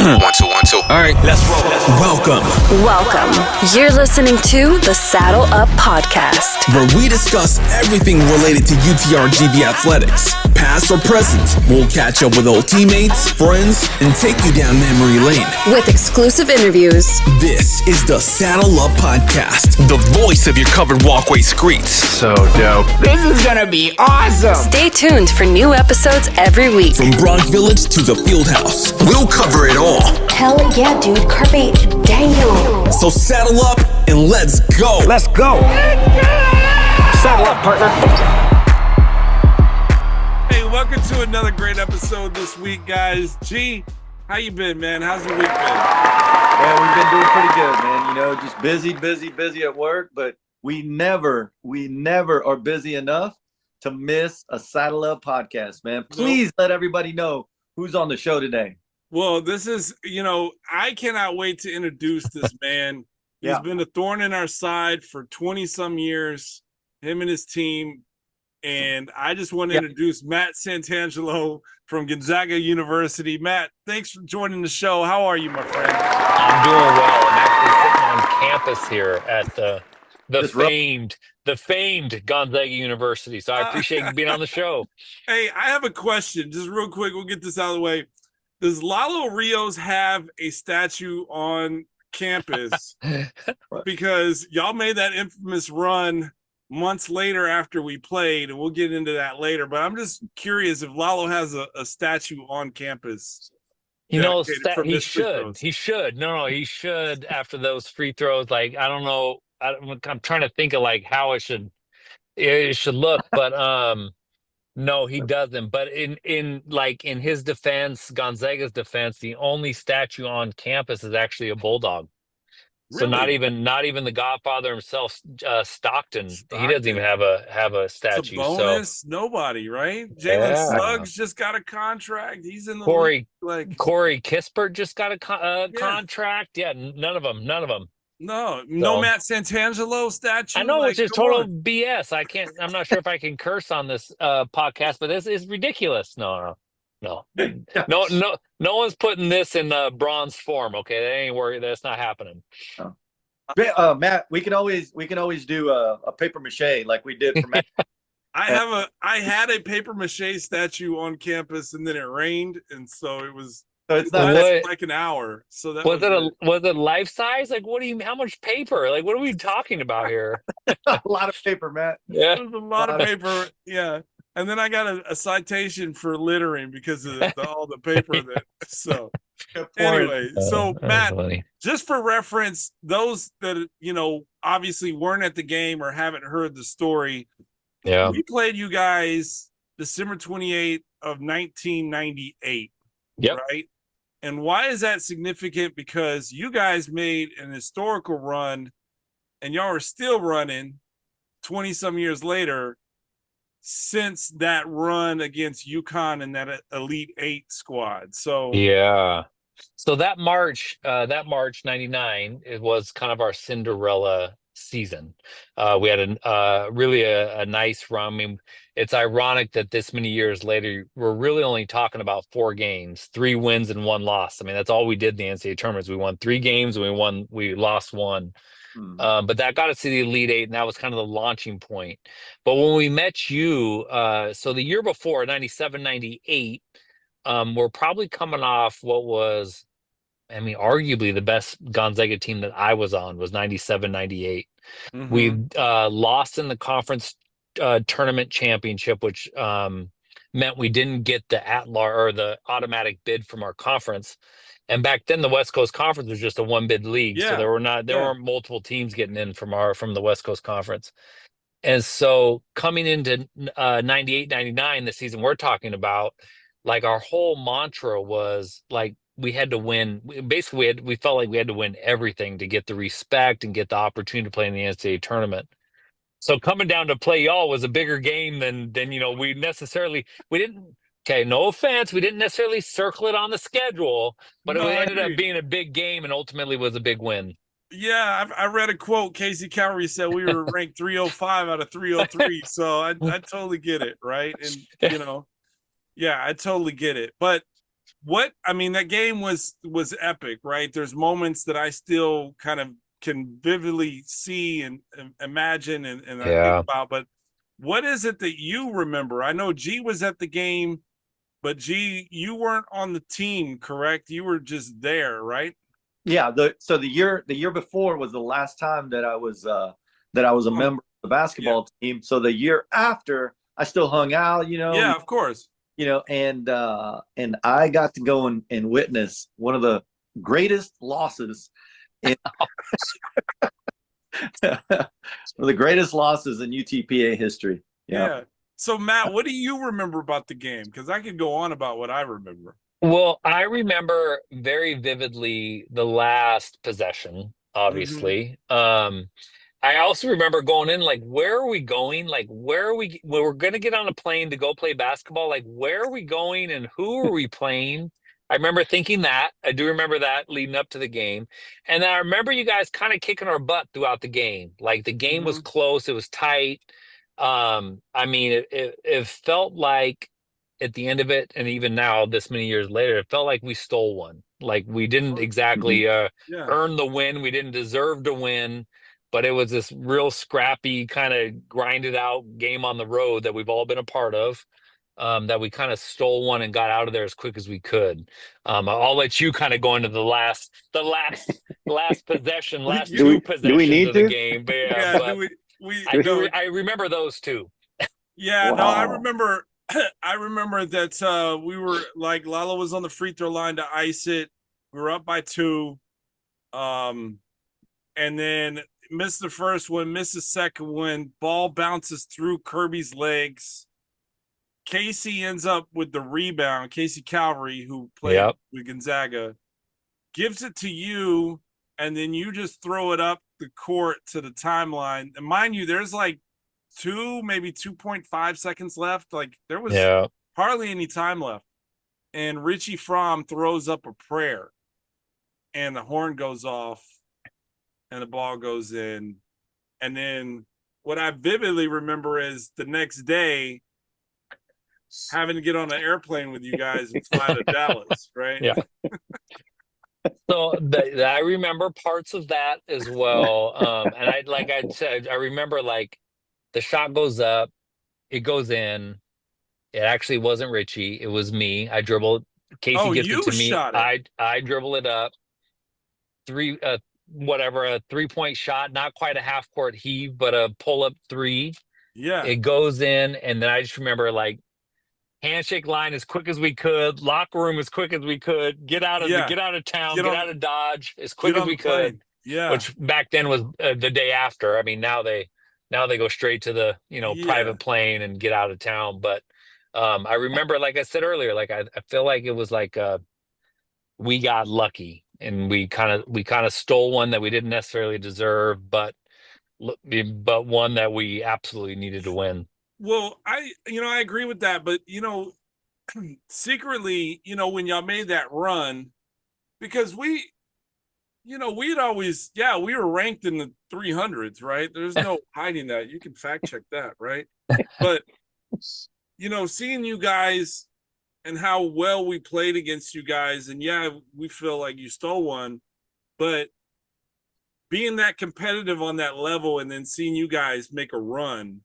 One, two, one, two. All right, let's roll. Welcome. You're listening to the Saddle Up Podcast, where we discuss everything related to UTRGV athletics, past or present. We'll catch up with old teammates, friends, and take you down memory lane with exclusive interviews. This is the Saddle Up Podcast, the voice of your covered walkway streets. So dope. This is gonna be awesome. Stay tuned for new episodes every week. From Bronx Village to the Fieldhouse, we'll cover it all. Hell yeah, dude. Carpe diem. So saddle up and let's go. Let's go. Saddle up, partner. Hey, welcome to another great episode this week, guys. G, how you been, man? How's the week been? Man, we've been doing pretty good, man. You know, just busy at work, but we never are busy enough to miss a Saddle Up podcast, man. Please let everybody know who's on the show today. Well, this is, I cannot wait to introduce this man. He's been a thorn in our side for 20-some years, him and his team. And I just want to introduce Matt Santangelo from Gonzaga University. Matt, thanks for joining the show. How are you, my friend? I'm doing well. I'm actually sitting on campus here at the famed Gonzaga University. So I appreciate you being on the show. Hey, I have a question, just real quick. We'll get this out of the way. Does Lalo Rios have a statue on campus? Because y'all made that infamous run months later after we played, and we'll get into that later. But I'm just curious if Lalo has a statue on campus. He should. He should. No, he should after those free throws. Like, I don't know. I'm trying to think of like how it should look, but no, he doesn't. But in his defense, Gonzaga's defense, the only statue on campus is actually a bulldog. Really? So not even the Godfather himself, Stockton. He doesn't even have a statue. It's a bonus. So nobody, right? Jalen Suggs just got a contract. He's in the Corey Kispert just got a contract. Yeah, none of them. No Matt Santangelo statue. I know it's just total BS. I'm not sure if I can curse on this podcast, but this is ridiculous. No. No one's putting this in bronze form. Okay, that ain't worried. That's not happening. Matt, we can always do a paper mache like we did for Matt. I had a paper mache statue on campus, and then it rained, and so it was. So it's not like an hour. So that was it life size? Like, how much paper? Like, what are we talking about here? A lot of paper, Matt. Yeah, it was a lot of paper. Yeah, and then I got a citation for littering because of all the paper that. So anyway, so Matt, just for reference, those that obviously weren't at the game or haven't heard the story. Yeah, we played you guys December 28th of 1998. Yep. Right. And why is that significant? Because you guys made an historical run and y'all are still running 20-some years later since that run against UConn and that Elite Eight squad. So yeah. So that March 99, it was kind of our Cinderella season. We had a nice run. I mean, it's ironic that this many years later we're really only talking about 4 games, 3 wins and 1 loss. I mean, that's all we did in the NCAA tournaments. We won 3 games and we lost 1. But that got us to the Elite Eight, and that was kind of the launching point. But when we met you, so the year before, 97, 98, we're probably coming off what was, I mean, arguably the best Gonzaga team that I was on was 97, 98. Mm-hmm. We lost in the conference tournament championship, which meant we didn't get the at-large or the automatic bid from our conference. And back then, the West Coast Conference was just a 1-bid league, so there weren't multiple teams getting in from the West Coast Conference. And so coming into 98, 99, the season we're talking about, like our whole mantra was like, we had to win. Basically, we felt like we had to win everything to get the respect and get the opportunity to play in the NCAA tournament. So coming down to play y'all was a bigger game than we didn't. Okay, no offense, we didn't necessarily circle it on the schedule, but it ended up being a big game and ultimately was a big win. Yeah, I read a quote. Casey Cowrie said we were ranked 305 out of 303. So I totally get it, right? And I totally get it. But that game was epic, right? There's moments that I still kind of can vividly see and imagine and I think about, but what is it that you remember? I know G was at the game, but G, you weren't on the team, correct? You were just there, right? Yeah. The year before was the last time that I was a member of the basketball team. So the year after, I still hung out, Yeah, of course. And I got to go and witness one of the greatest losses in one of the greatest losses in UTPA history. Yeah. So Matt, what do you remember about the game? Because I could go on about what I remember. Well, I remember very vividly the last possession, obviously. I also remember going in, like, where are we going? Like, we're going to get on a plane to go play basketball. Like, where are we going and who are we playing? I remember thinking that. I do remember that leading up to the game. And then I remember you guys kind of kicking our butt throughout the game. Like, the game was close. It was tight. I mean, it felt like at the end of it, and even now, this many years later, it felt like we stole one. Like, we didn't exactly earn the win. We didn't deserve to win. But it was this real scrappy, kind of grinded out game on the road that we've all been a part of, that we kind of stole one and got out of there as quick as we could. I'll let you kind of go into the last possession, two possessions of the game. But I remember those two. Yeah, wow. No, I remember that we were like, Lalo was on the free throw line to ice it. We were up by 2. And then missed the first one, missed the second one. Ball bounces through Kirby's legs. Casey ends up with the rebound. Casey Calvary, who played with Gonzaga, gives it to you, and then you just throw it up the court to the timeline. And mind you, there's like 2.5 seconds left. Like, there was hardly any time left. And Richie Fromm throws up a prayer, and the horn goes off, and the ball goes in. And then what I vividly remember is the next day having to get on an airplane with you guys and fly to Dallas, right? Yeah. So I remember parts of that as well. And I remember, like, the shot goes up, it goes in. It actually wasn't Richie, it was me. I dribbled. Casey gets it to me. I dribble it up. A 3-point shot, not quite a half court heave, but a pull-up 3. Yeah. It goes in, and then I just remember, like, handshake line as quick as we could, locker room as quick as we could, get out of town, get out of Dodge as quick as we could. Yeah. Which back then was the day after. I mean, now they go straight to the private plane and get out of town. But I remember, like I said earlier, like I feel like it was like we got lucky and we kind of stole one that we didn't necessarily deserve, but one that we absolutely needed to win. Well, I agree with that, but secretly, when y'all made that run, because we'd always, we were ranked in the 300s, right? There's no hiding that. You can fact check that, right? But seeing you guys and how well we played against you guys, and we feel like you stole one, but being that competitive on that level and then seeing you guys make a run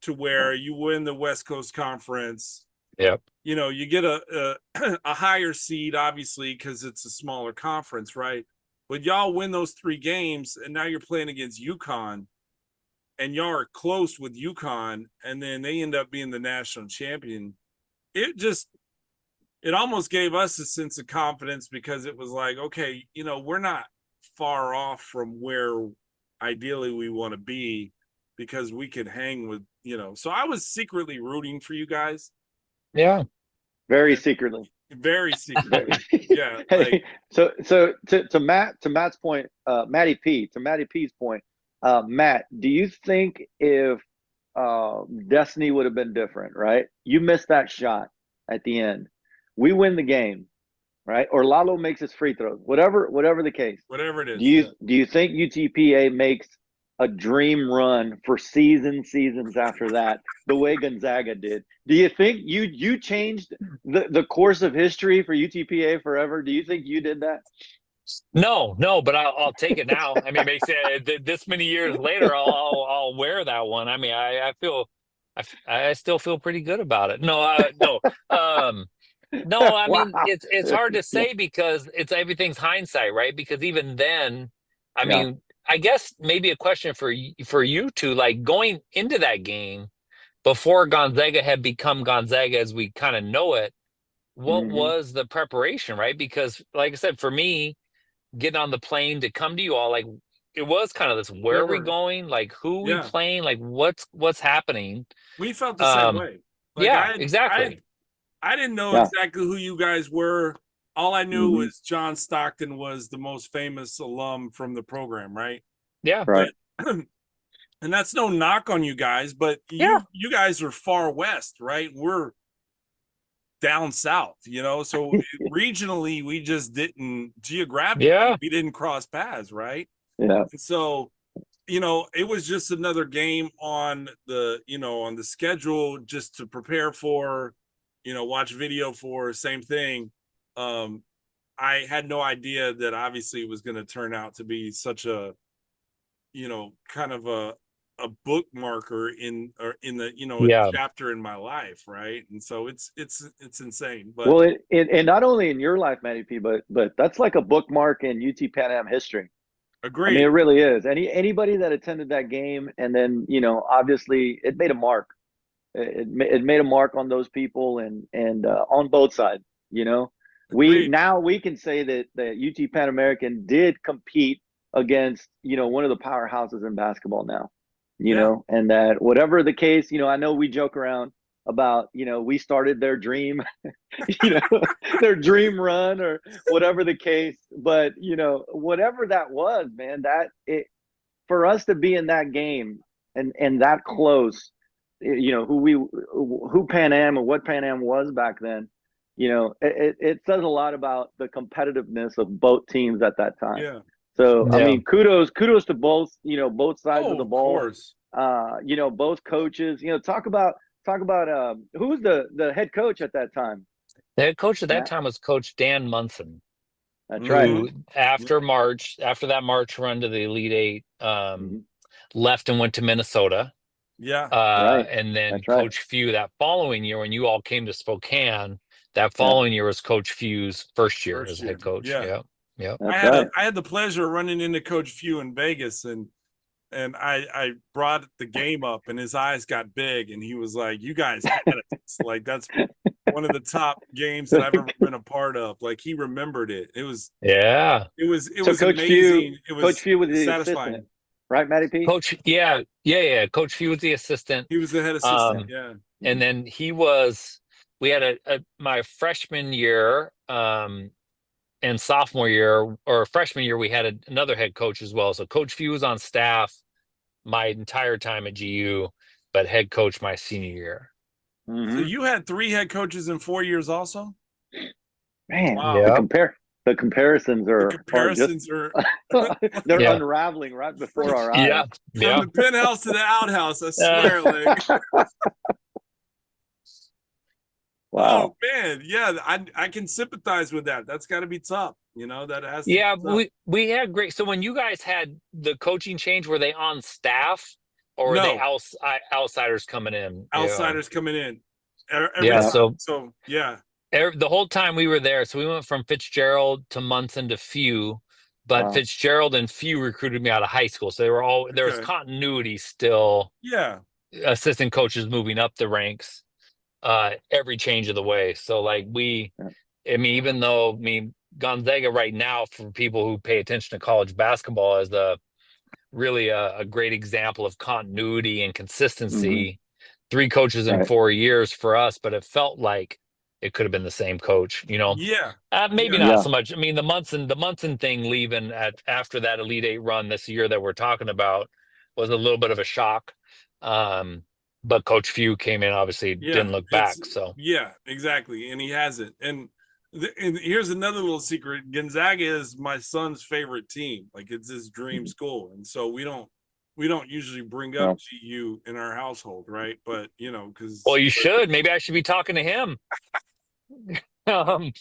to where you win the West Coast Conference. Yep. You get a higher seed, obviously, because it's a smaller conference, right? But y'all win those 3 games, and now you're playing against UConn, and y'all are close with UConn, and then they end up being the national champion. It almost gave us a sense of confidence, because it was like, okay, we're not far off from where ideally we want to be, because we could hang with, so I was secretly rooting for you guys. Yeah. Very secretly. Very secretly. Yeah. Hey, so to Matt's point, Matty P's point, Matt, do you think if destiny would have been different, right? You missed that shot at the end. We win the game, right? Or Lalo makes his free throws, whatever the case. Whatever it is. Do you think UTPA makes a dream run for seasons after that, the way Gonzaga did. Do you think you changed the course of history for UTPA forever? Do you think you did that? No, but I'll take it now. I mean, makes it this many years later, I'll wear that one. I mean, I feel, I still feel pretty good about it. No, I mean, Wow. it's hard to say because it's everything's hindsight, right? Because even then, I Yeah. mean, I guess maybe a question for you two, like going into that game before Gonzaga had become Gonzaga as we kind of know it, what Mhm. was the preparation, right? Because like I said, for me, getting on the plane to come to you all, like it was kind of this, where are we going? Like who are we Yeah. playing? Like what's happening? We felt the same way. Like Yeah, exactly. I didn't know Yeah. exactly who you guys were. All I knew Mhm. was John Stockton was the most famous alum from the program, right? Yeah. Right. And that's no knock on you guys, but Yeah. you guys are far west, right? We're down south, so regionally we just didn't, geographically Yeah. we didn't cross paths, right? Yeah. And so it was just another game on the on the schedule just to prepare for, watch video for, same thing. I had no idea that obviously it was going to turn out to be such a kind of a bookmarker in the Yeah. a chapter in my life, right? And so it's insane. But Well, and not only in your life, Matty P, but that's like a bookmark in UT Pan Am history. I mean, agreed. it really is. Anybody that attended that game, and then obviously it made a mark. It made a mark on those people, and on both sides. Agreed. We can say that UT Pan American did compete against one of the powerhouses in basketball now. Yeah. And that whatever the case, I know we joke around about we started their dream, their dream run or whatever the case, but whatever that was, man, that it for us to be in that game and that close, who Pan Am and what Pan Am was back then, it says a lot about the competitiveness of both teams at that time. Yeah. So I Yeah. mean, kudos to both, both sides of the Of ball. course. Both coaches. Talk about who was the head coach at that time? The head coach at that Matt? time was Coach Dan Munson, That's Mhm. right. who after that March run to the Elite Eight, Mhm. left and went to Minnesota. Yeah. Right. And then That's right. Coach Few that following year, when you all came to Spokane, that following year was Coach Few's first year as head coach. Yeah. Yeah. That's I had the pleasure of running into Coach Few in Vegas, and I brought the game up, and his eyes got big, and he was like, "You guys had it." It's like that's one of the top games that I've ever been a part of. Like he remembered it. It was Yeah. it was So Coach amazing. Few, It was Coach Few was the satisfying. assistant, right, Matty P? Coach, yeah. Coach Few was the assistant. He was the head assistant. Yeah. And then we had my freshman year, and sophomore year or freshman year, we had another head coach as well. So Coach Few was on staff my entire time at GU, but head coach my senior year. Mhm. So you had 3 head coaches in 4 years also? Man, Wow. Yeah. the comparisons are they're Yeah. unraveling right before our eyes. Yeah. From the penthouse to the outhouse, I swear. Like, Wow. oh man, yeah, I can sympathize with that. That's got to be tough. That has. To Yeah, be tough. we had great. So when you guys had the coaching change, were they on staff or were they No. outsiders coming in? Outsiders coming in. Yeah, so the whole time we were there, so we went from Fitzgerald to Munson to Few, but Wow. Fitzgerald and Few recruited me out of high school, so there was Okay. continuity still. Yeah. Assistant coaches moving up the ranks every change of the way. So like even though Gonzaga right now, for people who pay attention to college basketball, is really a great example of continuity and consistency. 3 coaches in 4 years for us, but it felt like it could have been the same coach, Yeah. maybe Yeah. not so much. I mean, the Munson thing leaving after that Elite Eight run this year that we're talking about was a little bit of a shock. But Coach Few came in, obviously didn't look back. So yeah, exactly, and he hasn't. And here's another little secret: Gonzaga is my son's favorite team. Like it's his dream school, and so we don't we don't usually bring up GU in our household, right? But because Well, you should. Maybe I should be talking to him. um,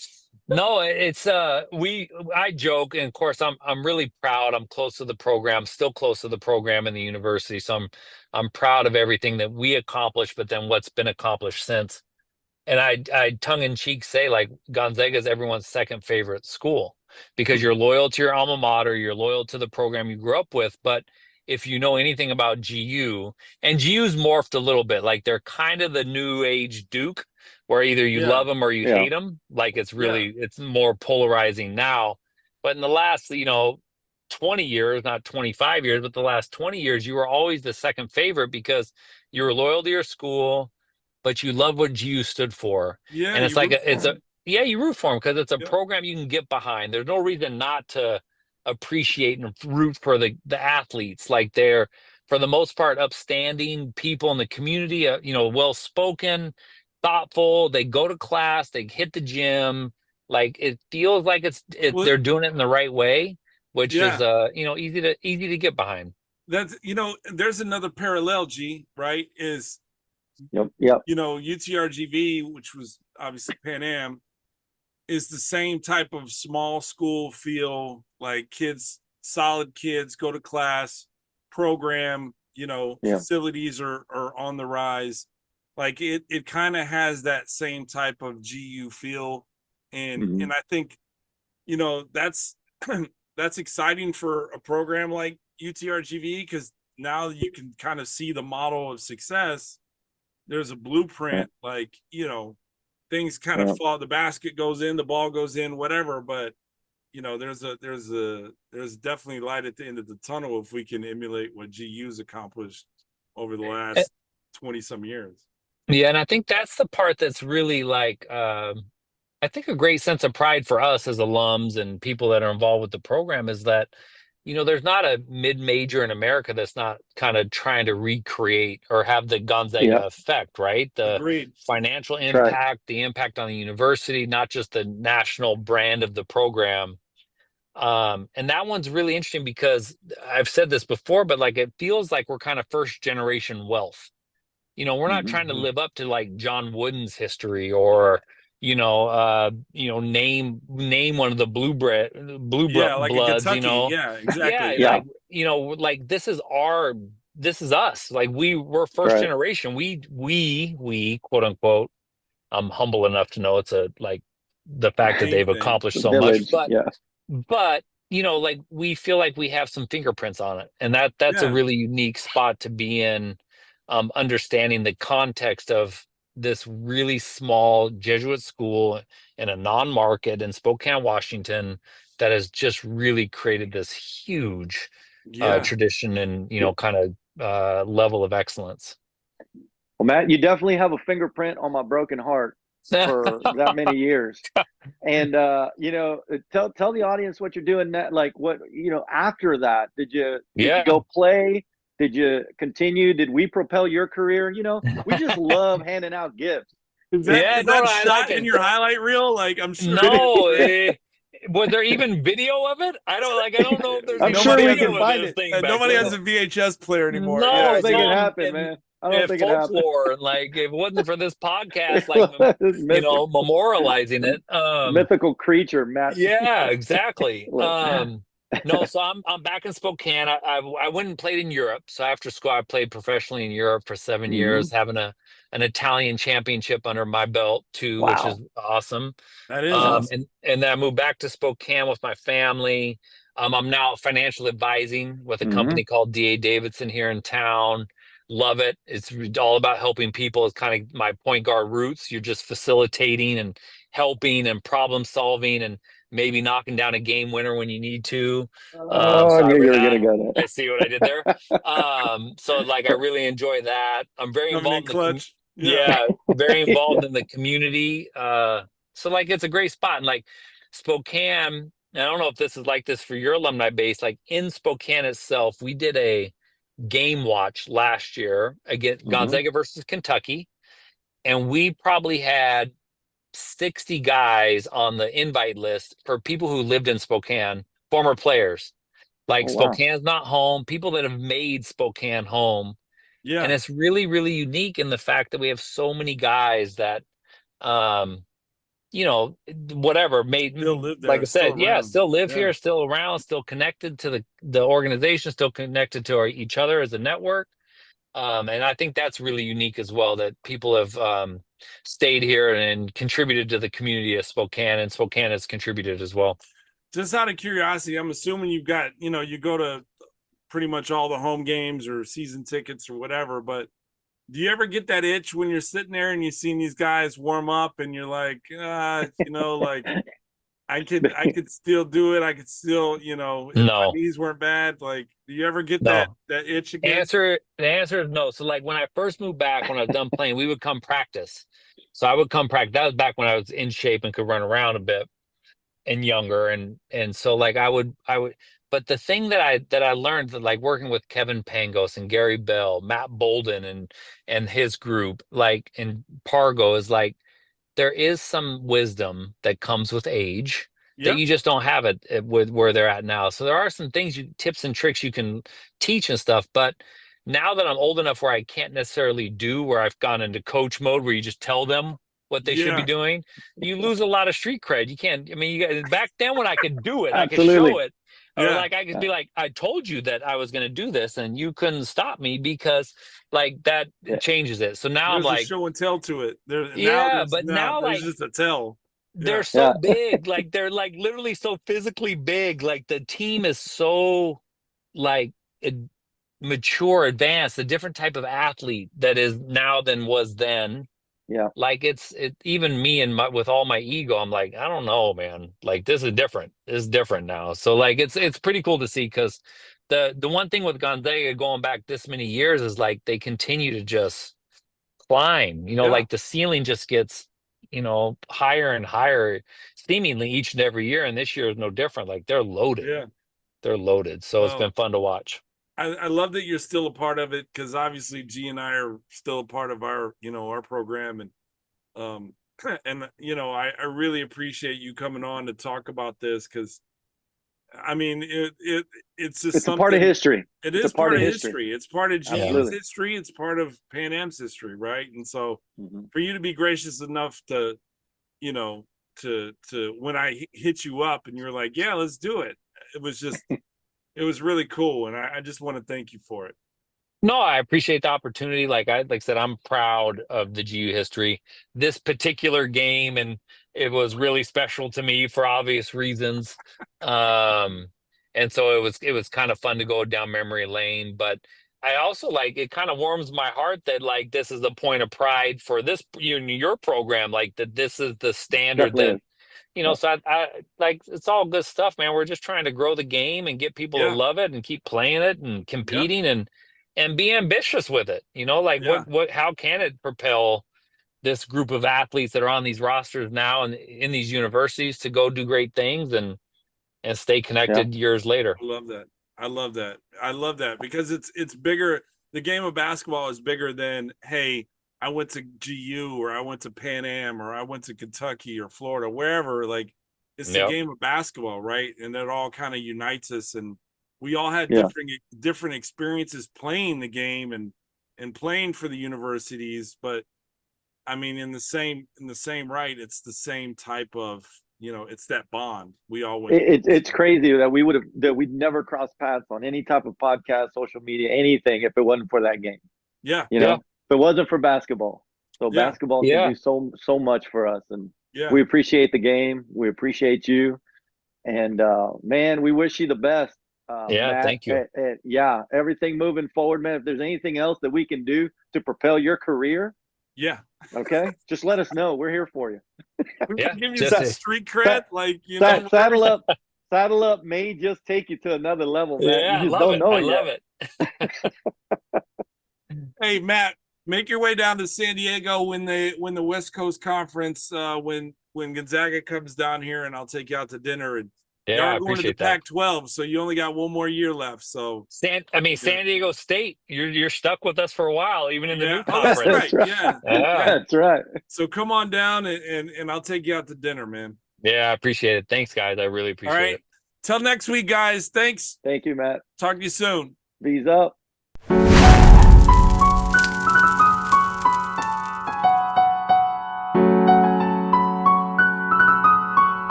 no, it's I joke, and of course I'm really proud. I'm close to the program, still close to the program in the university. So I'm proud of everything that we accomplished, but then what's been accomplished since. And I tongue in cheek say, like, Gonzaga is everyone's second favorite school because you're loyal to your alma mater, you're loyal to the program you grew up with. But if you know anything about GU, and GU's morphed a little bit, like they're kind of the new age Duke, where either you love them or you hate them. Like it's more polarizing now. But in the last, 20 years, not 25 years, but the last 20 years, you were always the second favorite because you were loyal to your school, but you love what GU stood for. Yeah, and it's like you root for them because it's a program you can get behind. There's no reason not to appreciate and root for the athletes. Like they're, for the most part, upstanding people in the community, well spoken, thoughtful. They go to class, they hit the gym. Like it feels like they're doing it in the right way, which is easy to get behind. That's there's another parallel, G, right? Is Yep. UTRGV, which was obviously Pan Am, is the same type of small school feel, like solid kids, go to class, program, facilities are on the rise. Like it kind of has that same type of GU feel. And I think, that's exciting for a program like UTRGV, because now you can kind of see the model of success. There's a blueprint, like, things kind of fall, the basket goes in, the ball goes in, whatever. But, there's definitely light at the end of the tunnel if we can emulate what GU's accomplished over the last 20 some years. Yeah. And I think that's the part that's really like, I think a great sense of pride for us as alums and people that are involved with the program is that, there's not a mid-major in America that's not kind of trying to recreate or have the Gonzaga effect, right? The financial impact, the impact on the university, not just the national brand of the program. And that one's really interesting because I've said this before, but like it feels like we're kind of first generation wealth. We're not trying to live up to like John Wooden's history or name one of the like bloods, exactly. Like this is us. Like we're first generation. We quote unquote, I'm humble enough to know it's the fact that they've accomplished so much, but like we feel like we have some fingerprints on it, and that's a really unique spot to be in, understanding the context of this really small Jesuit school in a non-market in Spokane, Washington, that has just really created this huge tradition and kind of level of excellence. Well, Matt, you definitely have a fingerprint on my broken heart for that many years. And tell the audience what you're doing that, like what after that. Did you go play? Did you continue? Did we propel your career? We just love handing out gifts. Is that shot in your highlight reel? Like, I'm sure. No, was there even video of it? I don't know if there's. I'm sure we can find it. Nobody has a VHS player anymore. No, I don't think it happened, man. I don't think it happened. Folklore, like if it wasn't for this podcast, like memorializing it. Mythical creature, Matt. Yeah, exactly. No, so I'm back in Spokane. I went and played in Europe. So after school, I played professionally in Europe for 7 years, having an Italian championship under my belt too, which is awesome. That is awesome. And then I moved back to Spokane with my family. I'm now financial advising with a company called DA Davidson here in town. Love it. It's all about helping people. It's kind of my point guard roots. You're just facilitating and helping and problem solving and maybe knocking down a game winner when you need to. I knew you were going to go there. I see what I did there. So like, I really enjoy that. I'm very involved. Very involved in the community. So like, it's a great spot. And like Spokane, I don't know if this is like this for your alumni base, like in Spokane itself, we did a game watch last year against Gonzaga versus Kentucky. And we probably had 60 guys on the invite list for people who lived in Spokane, former players. Like Oh, wow. Spokane's not home. People that have made Spokane home. Yeah. And it's really, really unique in the fact that we have so many guys that, whatever made, Still live there. like I Still said, yeah, around. still live Yeah. here, still around, still connected to the organization, still connected to each other as a network. And I think that's really unique as well, that people have stayed here and contributed to the community of Spokane, and Spokane has contributed as well. Just out of curiosity, I'm assuming you've got, you go to pretty much all the home games or season tickets or whatever, but do you ever get that itch when you're sitting there and you've seen these guys warm up and you're like, like I could still do it. I could still, if my knees weren't bad. Like, do you ever get that itch again? The answer is no. So like when I first moved back, when I was done playing, we would come practice. So I would come practice. That was back when I was in shape and could run around a bit and younger. And so like I would, but the thing that I learned, that like working with Kevin Pangos and Gary Bell, Matt Bolden and his group, like in Pargo, is like there is some wisdom that comes with age that you just don't have it with where they're at now. So there are some things, tips and tricks you can teach and stuff. But now that I'm old enough where I can't necessarily do, where I've gone into coach mode, where you just tell them what they should be doing, you lose a lot of street cred. You can't. I mean, back then when I could do it, I could show it. Or like I could be like, I told you that I was going to do this, and you couldn't stop me, because like that changes it. So now there's I'm like, a show and tell to it. Now there's like just a tell. They're so big, like they're like literally so physically big. Like the team is so like mature, advanced, a different type of athlete that is now than was then. Yeah. Like it's even me and with all my ego, I'm like, I don't know, man. Like this is different. It's different now. So like it's pretty cool to see, because the one thing with Gonzaga going back this many years is like they continue to just climb. Like the ceiling just gets higher and higher, seemingly each and every year. And this year is no different. Like they're loaded. Yeah. They're loaded. So it's been fun to watch. I love that you're still a part of it, because obviously G and I are still a part of our, our program. And, I really appreciate you coming on to talk about this, because I mean, it's just a part of history. It is part of history. It's part of GU's history. It's part of Pan Am's history. Right. And so for you to be gracious enough to, to when I hit you up and you're like, yeah, let's do it. It was just, it was really cool. And I just want to thank you for it. No, I appreciate the opportunity. Like I said, I'm proud of the GU history, this particular game, and it was really special to me for obvious reasons. And so it was kind of fun to go down memory lane, but I also it kind of warms my heart that like this is a point of pride for this your program, like that this is the standard that so I like, it's all good stuff, man. We're just trying to grow the game and get people to love it and keep playing it and competing and be ambitious with it. How can it propel this group of athletes that are on these rosters now and in these universities to go do great things and stay connected years later. I love that. I love that because it's bigger. The game of basketball is bigger than, hey, I went to GU or I went to Pan Am or I went to Kentucky or Florida, wherever. Like, it's the game of basketball, right? And it all kind of unites us, and we all had different experiences playing the game and playing for the universities. But I mean, in the same right, it's the same type of, it's that bond we all went. It's crazy that we'd never cross paths on any type of podcast, social media, anything if it wasn't for that game. Yeah. If it wasn't for basketball. So basketball can do so much for us, and we appreciate the game. We appreciate you, and man, we wish you the best. Matt, thank you. Everything moving forward, man. If there's anything else that we can do to propel your career, okay, just let us know. We're here for you. We can give you that street cred, Saddle Up may just take you to another level, man. Yeah, you just don't know I love it. Hey, Matt, make your way down to San Diego when the West Coast Conference when Gonzaga comes down here, and I'll take you out to dinner. And I going to the Pac-12, so you only got one more year left. So San Diego State, you're stuck with us for a while, even in the new conference. That's right. Yeah, that's right. So come on down, and I'll take you out to dinner, man. Yeah, I appreciate it. Thanks, guys. I really appreciate it. Till next week, guys. Thanks. Thank you, Matt. Talk to you soon. V's up.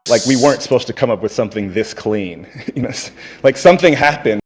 Like we weren't supposed to come up with something this clean, like something happened.